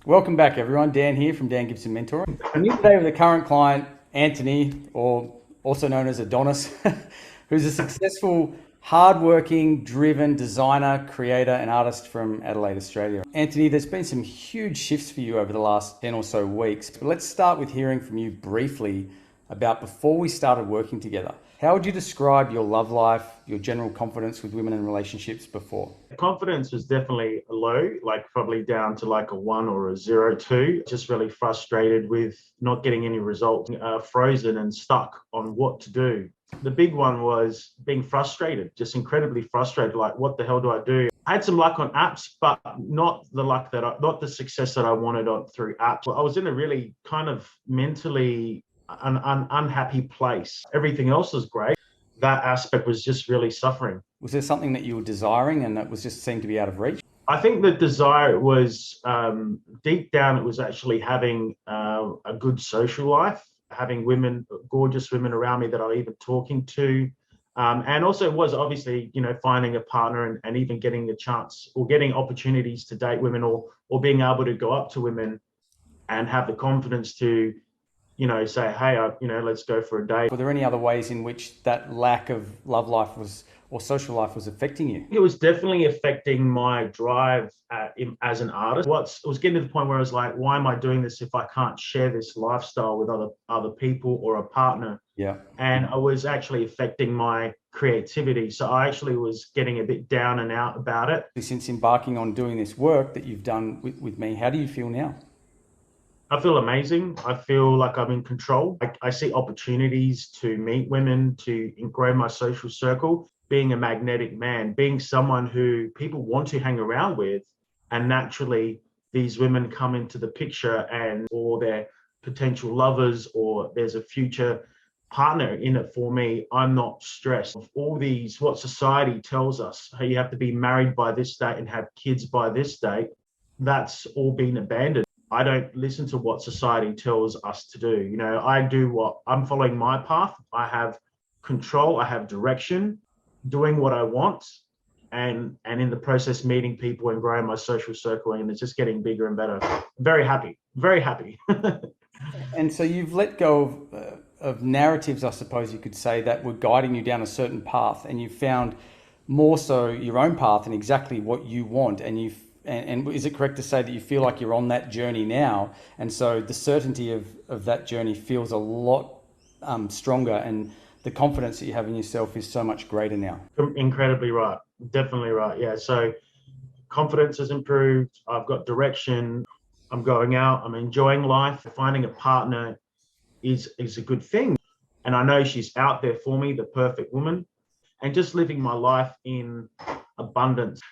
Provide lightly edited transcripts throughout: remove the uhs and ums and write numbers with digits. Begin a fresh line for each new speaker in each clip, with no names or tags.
Welcome back, everyone. Dan here from Dan Gibson Mentoring. I'm here today with a current client, Anthony, or also known as Adonis, who's a successful, hardworking, driven designer, creator, and artist from Adelaide, Australia. Anthony, there's been some huge shifts for you over the last 10 or so weeks, but let's start with hearing from you briefly about before we started working together. How would you describe your love life, your general confidence with women and relationships before?
Confidence was definitely low, like probably down to like a 1 or a 0, 2. Just really frustrated with not getting any results, frozen and stuck on what to do. The big one was being frustrated, just incredibly frustrated. Like, what the hell do I do? I had some luck on apps, but not the luck not the success that I wanted through apps. I was in a really kind of mentally an unhappy place. Everything else was great. That aspect was just really suffering.
Was there something that you were desiring and that was just seemed to be out of reach?
I think the desire was deep down, it was actually having a good social life, having women, gorgeous women around me that I'm even talking to. And also it was obviously, finding a partner and even getting the chance or getting opportunities to date women or being able to go up to women and have the confidence to say, hey, let's go for a date.
Were there any other ways in which that lack of love life was or social life was affecting you?
It was definitely affecting my drive as an artist. It was getting to the point where I was like, why am I doing this if I can't share this lifestyle with other people or a partner?
Yeah.
And I was actually affecting my creativity. So I actually was getting a bit down and out about it.
Since embarking on doing this work that you've done with me, how do you feel now?
I feel amazing. I feel like I'm in control. I see opportunities to meet women, to grow my social circle, being a magnetic man, being someone who people want to hang around with. And naturally, these women come into the picture or their potential lovers, or there's a future partner in it for me. I'm not stressed. Of all these, what society tells us, hey, you have to be married by this date and have kids by this date, that's all been abandoned. I don't listen to what society tells us to do. I do what I'm following my path. I have control, I have direction, doing what I want, and in the process meeting people and growing my social circle, and it's just getting bigger and better. Very happy, very happy.
And so you've let go of narratives, I suppose you could say, that were guiding you down a certain path, and you found more so your own path and exactly what you want. And is it correct to say that you feel like you're on that journey now? And so the certainty of that journey feels a lot stronger, and the confidence that you have in yourself is so much greater now.
Incredibly right. Definitely right. Yeah. So confidence has improved. I've got direction. I'm going out. I'm enjoying life. Finding a partner is a good thing. And I know she's out there for me, the perfect woman, and just living my life in abundance.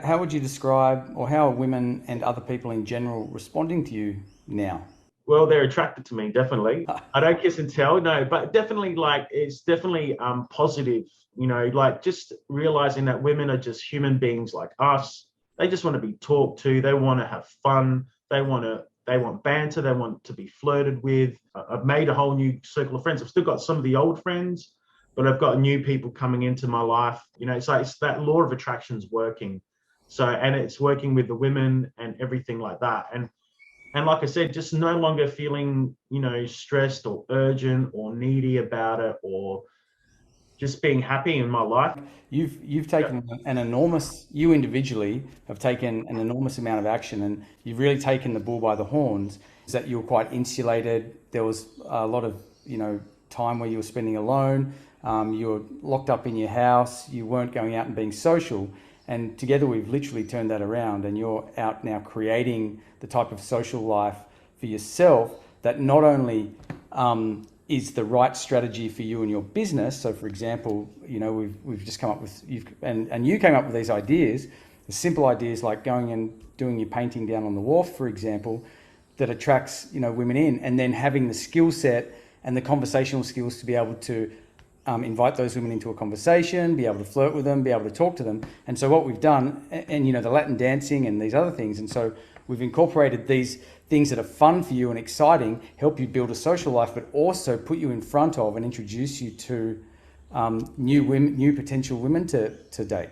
How would you describe, or how are women and other people in general responding to you now?
Well, they're attracted to me, definitely. I don't kiss and tell, no, but definitely, like, it's definitely positive, like just realizing that women are just human beings like us. They just want to be talked to. They want to have fun. They want banter. They want to be flirted with. I've made a whole new circle of friends. I've still got some of the old friends, but I've got new people coming into my life. It's like it's that law of attraction's working. So, and it's working with the women and everything like that. And like I said, just no longer feeling, stressed or urgent or needy about it, or just being happy in my life.
You've taken an enormous, you individually have taken an enormous amount of action, and you've really taken the bull by the horns. Is that you were quite insulated. There was a lot of, time where you were spending alone. You were locked up in your house. You weren't going out and being social. And together we've literally turned that around, and you're out now creating the type of social life for yourself that not only is the right strategy for you and your business. So for example, we've just come up with, and you came up with these ideas, the simple ideas like going and doing your painting down on the wharf, for example, that attracts, women in, and then having the skill set and the conversational skills to be able to invite those women into a conversation, be able to flirt with them, be able to talk to them. And so what we've done, and the Latin dancing and these other things, and so we've incorporated these things that are fun for you and exciting, help you build a social life, but also put you in front of and introduce you to new potential women to date.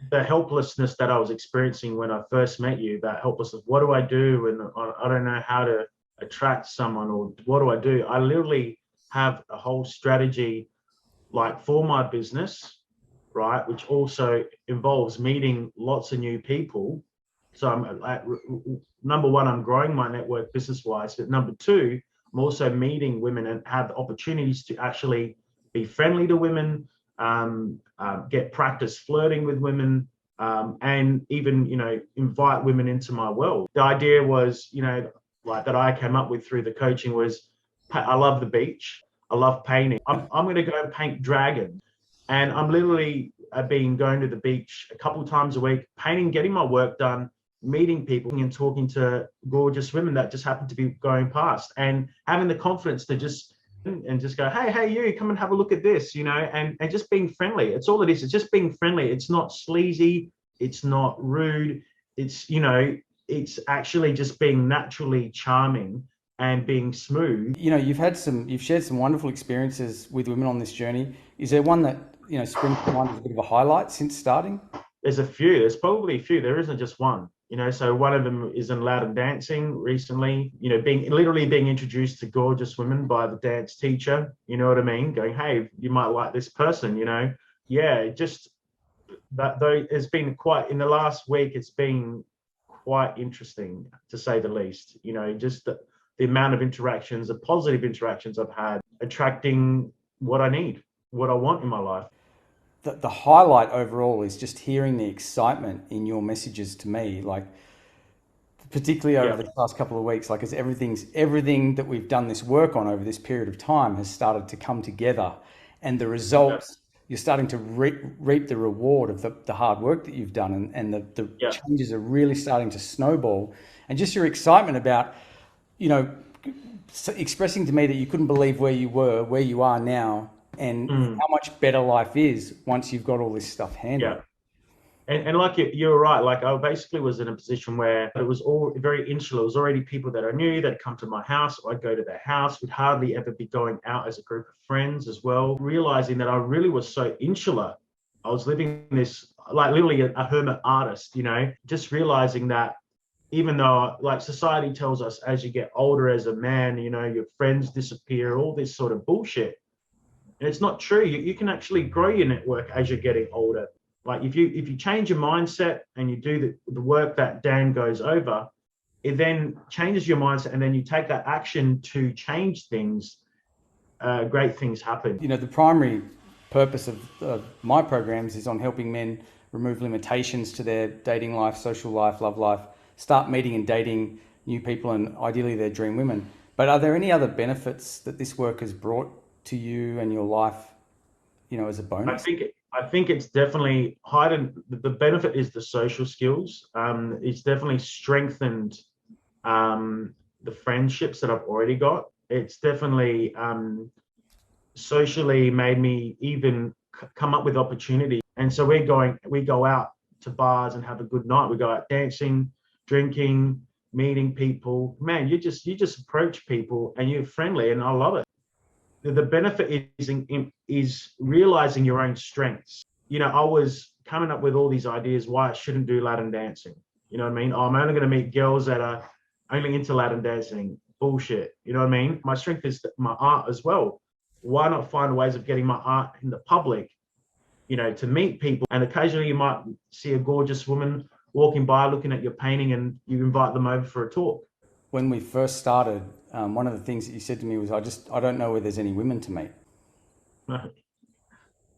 the helplessness that I was experiencing when I first met you, that helplessness, what do I do? And I don't know how to attract someone, or what do I do? I literally have a whole strategy like for my business, right? Which also involves meeting lots of new people. So I'm like, number one, I'm growing my network business wise, but number two, I'm also meeting women and have opportunities to actually be friendly to women, get practice flirting with women, and even, invite women into my world. The idea was, like that I came up with through the coaching was, I love the beach. I love painting. I'm going to go paint dragons. And I'm literally been going to the beach a couple times a week, painting, getting my work done, meeting people and talking to gorgeous women that just happen to be going past, and having the confidence to just go, hey, you come and have a look at this, and just being friendly. It's all it is. It's just being friendly. It's not sleazy. It's not rude. It's, it's actually just being naturally charming and being smooth.
You've shared some wonderful experiences with women on this journey. Is there one that, springs to mind as a bit of a highlight since starting?
There's a few. There's probably a few. There isn't just one. So one of them is in Latin dancing recently, being introduced to gorgeous women by the dance teacher, you know what I mean? Going, hey, you might like this person, Yeah, just that though it's been quite, in the last week, it's been quite interesting to say the least, just the amount of interactions, the positive interactions I've had, attracting what I need, what I want in my life.
The highlight overall is just hearing the excitement in your messages to me, like particularly over the past couple of weeks, like as everything that we've done this work on over this period of time has started to come together, and the results, you're starting to reap the reward of the hard work that you've done, and the changes are really starting to snowball, and just your excitement about, expressing to me that you couldn't believe where you are now, and how much better life is once you've got all this stuff handled.
Yeah. And like you're right, like I basically was in a position where it was all very insular. It was already people that I knew that come to my house, or I'd go to their house, would hardly ever be going out as a group of friends as well. Realizing that I really was so insular. I was living this, like literally a hermit artist, just realizing that even though like society tells us as you get older as a man, your friends disappear, all this sort of bullshit. And it's not true. You can actually grow your network as you're getting older. Like if you change your mindset and you do the work that Dan goes over, it then changes your mindset, and then you take that action to change things. Great things happen.
The primary purpose of my programs is on helping men remove limitations to their dating life, social life, love life, start meeting and dating new people, and ideally their dream women. But are there any other benefits that this work has brought to you and your life, as a bonus?
I think it's definitely heightened. The benefit is the social skills. It's definitely strengthened the friendships that I've already got. It's definitely socially made me even come up with opportunity. And so we go out to bars and have a good night. We go out dancing, drinking, meeting people. Man, you just approach people and you're friendly, and I love it. The benefit is realizing your own strengths. I was coming up with all these ideas why I shouldn't do Latin dancing. You know what I mean? I'm only going to meet girls that are only into Latin dancing. Bullshit. You know what I mean? My strength is my art as well. Why not find ways of getting my art in the public, to meet people? And occasionally you might see a gorgeous woman walking by looking at your painting, and you invite them over for a talk.
When we first started, one of the things that you said to me was, I don't know where there's any women to meet.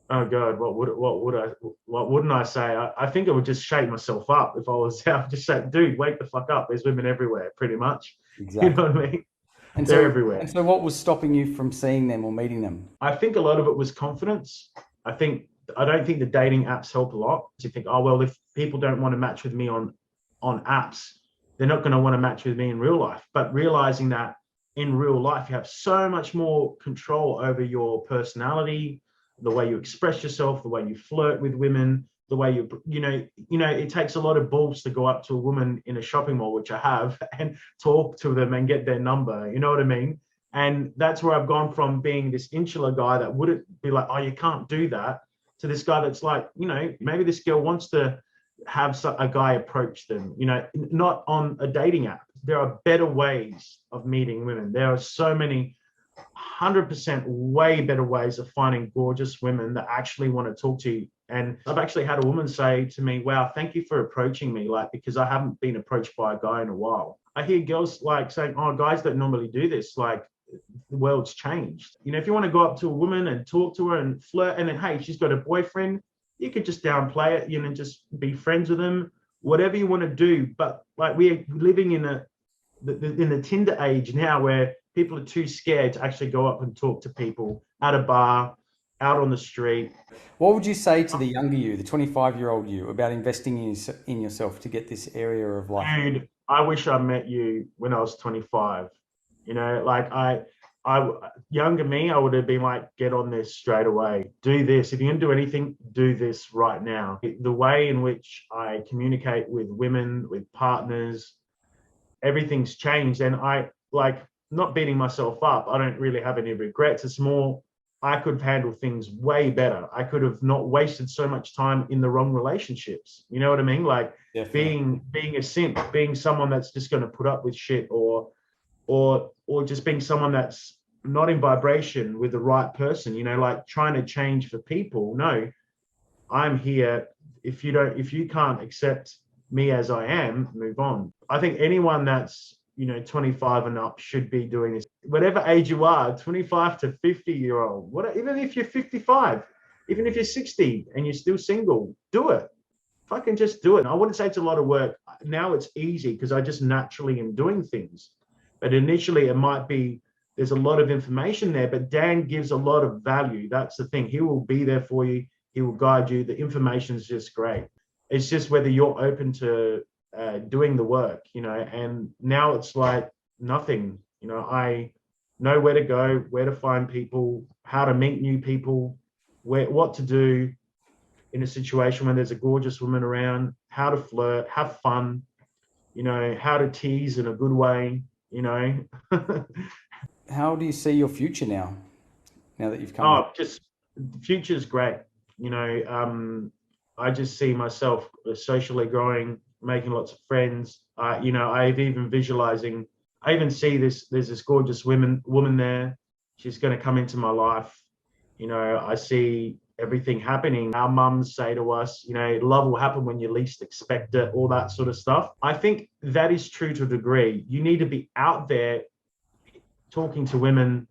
Oh God, what wouldn't I say? I think I would just shake myself up if I was out. Just say, dude, wake the fuck up. There's women everywhere, pretty much.
Exactly.
You know what I mean?
And
They're everywhere.
And so what was stopping you from seeing them or meeting them?
I think a lot of it was confidence. I don't think the dating apps help a lot. You think, oh well, if people don't want to match with me on apps, they're not going to want to match with me in real life. But realizing that in real life, you have so much more control over your personality, the way you express yourself, the way you flirt with women, the way it takes a lot of balls to go up to a woman in a shopping mall, which I have, and talk to them and get their number. You know what I mean? And that's where I've gone from being this insular guy that wouldn't be like, oh, you can't do that, to this guy that's like, maybe this girl wants to have a guy approach them, not on a dating app. There are better ways of meeting women. There are so many 100% way better ways of finding gorgeous women that actually want to talk to you. And I've actually had a woman say to me, wow, thank you for approaching me, like, because I haven't been approached by a guy in a while. I hear girls like saying, oh, guys don't normally do this, like, the world's changed. If you want to go up to a woman and talk to her and flirt, and then, hey, she's got a boyfriend, you could just downplay it, just be friends with them, whatever you want to do. But like, we're living in the Tinder age now, where people are too scared to actually go up and talk to people at a bar, out on the street.
What would you say to the younger you, the 25-year-old you, about investing in yourself to get this area of life?
Dude, I wish I met you when I was 25. Like, younger me, I would have been like, get on this straight away. Do this. If you're going to do anything, do this right now. The way in which I communicate with women, with partners, everything's changed. And I, like, not beating myself up, I don't really have any regrets. It's more, I could have handled things way better. I could have not wasted so much time in the wrong relationships. You know what I mean? Like, being a simp, being someone that's just going to put up with shit, or just being someone that's not in vibration with the right person, like trying to change for people. No, I'm here. If you can't accept me as I am, move on. I think anyone that's 25 and up should be doing this. Whatever age you are, 25 to 50-year-old, even if you're 55, even if you're 60 and you're still single, do it. Fucking just do it. I wouldn't say it's a lot of work. Now it's easy because I just naturally am doing things. But initially it might be, there's a lot of information there, but Dan gives a lot of value. That's the thing. He will be there for you. He will guide you. The information is just great. It's just whether you're open to doing the work, and now it's like nothing. I know where to go, where to find people, how to meet new people, what to do in a situation when there's a gorgeous woman around, how to flirt, have fun, how to tease in a good way,
How do you see your future now that you've come?
Oh, just the future's great. I just see myself socially growing, making lots of friends. I've even visualizing, I even see there's this gorgeous woman there. She's going to come into my life. I see everything happening. Our mums say to us, love will happen when you least expect it, all that sort of stuff. I think that is true to a degree. You need to be out there talking to women,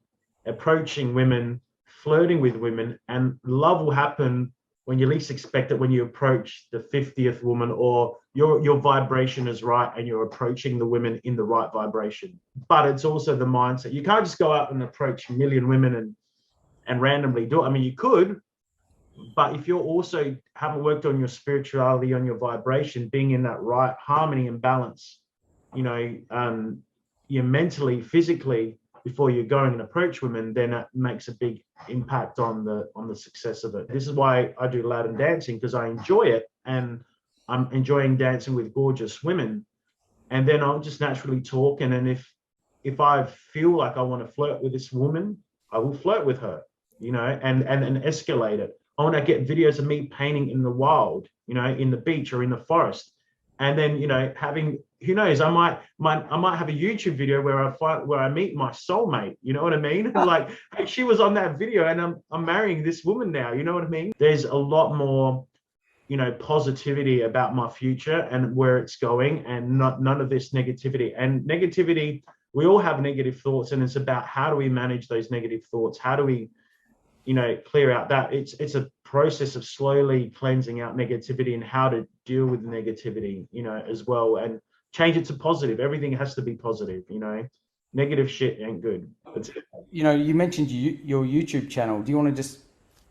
approaching women, flirting with women, and love will happen when you least expect it, when you approach the 50th woman, or your vibration is right and you're approaching the women in the right vibration. But it's also the mindset. You can't just go out and approach a million women and randomly do it. I mean, you could, but if you're also haven't worked on your spirituality, on your vibration, being in that right harmony and balance, you're mentally, physically, before you go and approach women, then that makes a big impact on the success of it. This is why I do Latin dancing, because I enjoy it, and I'm enjoying dancing with gorgeous women. And then I'll just naturally talk. And then if I feel like I want to flirt with this woman, I will flirt with her, and escalate it. I want to get videos of me painting in the wild, in the beach or in the forest. And then, having, who knows, I might have a YouTube video where I meet my soulmate. You know what I mean? Like, hey, she was on that video and I'm marrying this woman now. You know what I mean? There's a lot more, positivity about my future and where it's going, and none of this negativity. And negativity, we all have negative thoughts, and it's about how do we manage those negative thoughts? How do we, clear out that? It's a process of slowly cleansing out negativity and how to deal with negativity, as well, and change it to positive. Everything has to be positive, negative shit ain't good.
You mentioned your YouTube channel. Do you want to just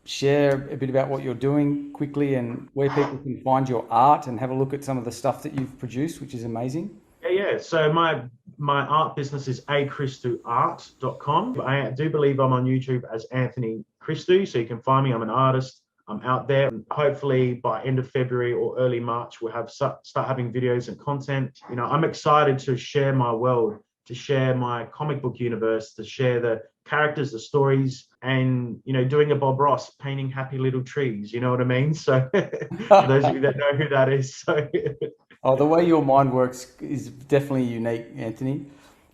share a bit about what you're doing quickly, and where people can find your art and have a look at some of the stuff that you've produced, which is amazing?
Yeah. So my art business is achristuart.com. I do believe I'm on YouTube as Anthony Christou, so you can find me. I'm an artist. I'm out there. And hopefully by end of February or early March, we'll have start having videos and content. I'm excited to share my world, to share my comic book universe, to share the characters, the stories, and doing a Bob Ross, painting happy little trees. You know what I mean? So for those of you that know who that is, so
Oh, the way your mind works is definitely unique, Anthony.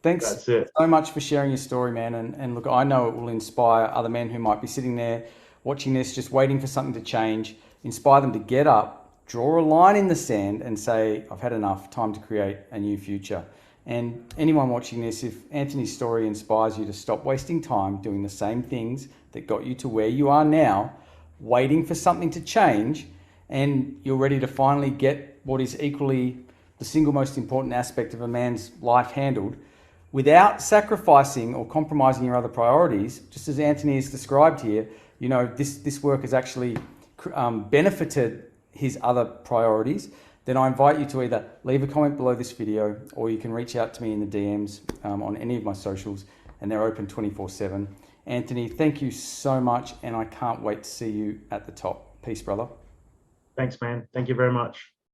Thanks
that's it.
so much for sharing your story, man. And look, I know it will inspire other men who might be sitting there watching this, just waiting for something to change, inspire them to get up, draw a line in the sand and say, I've had enough, time to create a new future. And anyone watching this, if Anthony's story inspires you to stop wasting time doing the same things that got you to where you are now, waiting for something to change, and you're ready to finally get what is equally the single most important aspect of a man's life handled without sacrificing or compromising your other priorities, just as Anthony has described here, this work has actually benefited his other priorities, then I invite you to either leave a comment below this video, or you can reach out to me in the DMs on any of my socials, and they're open 24/7. Anthony, thank you so much, and I can't wait to see you at the top. Peace, brother.
Thanks, man. Thank you very much.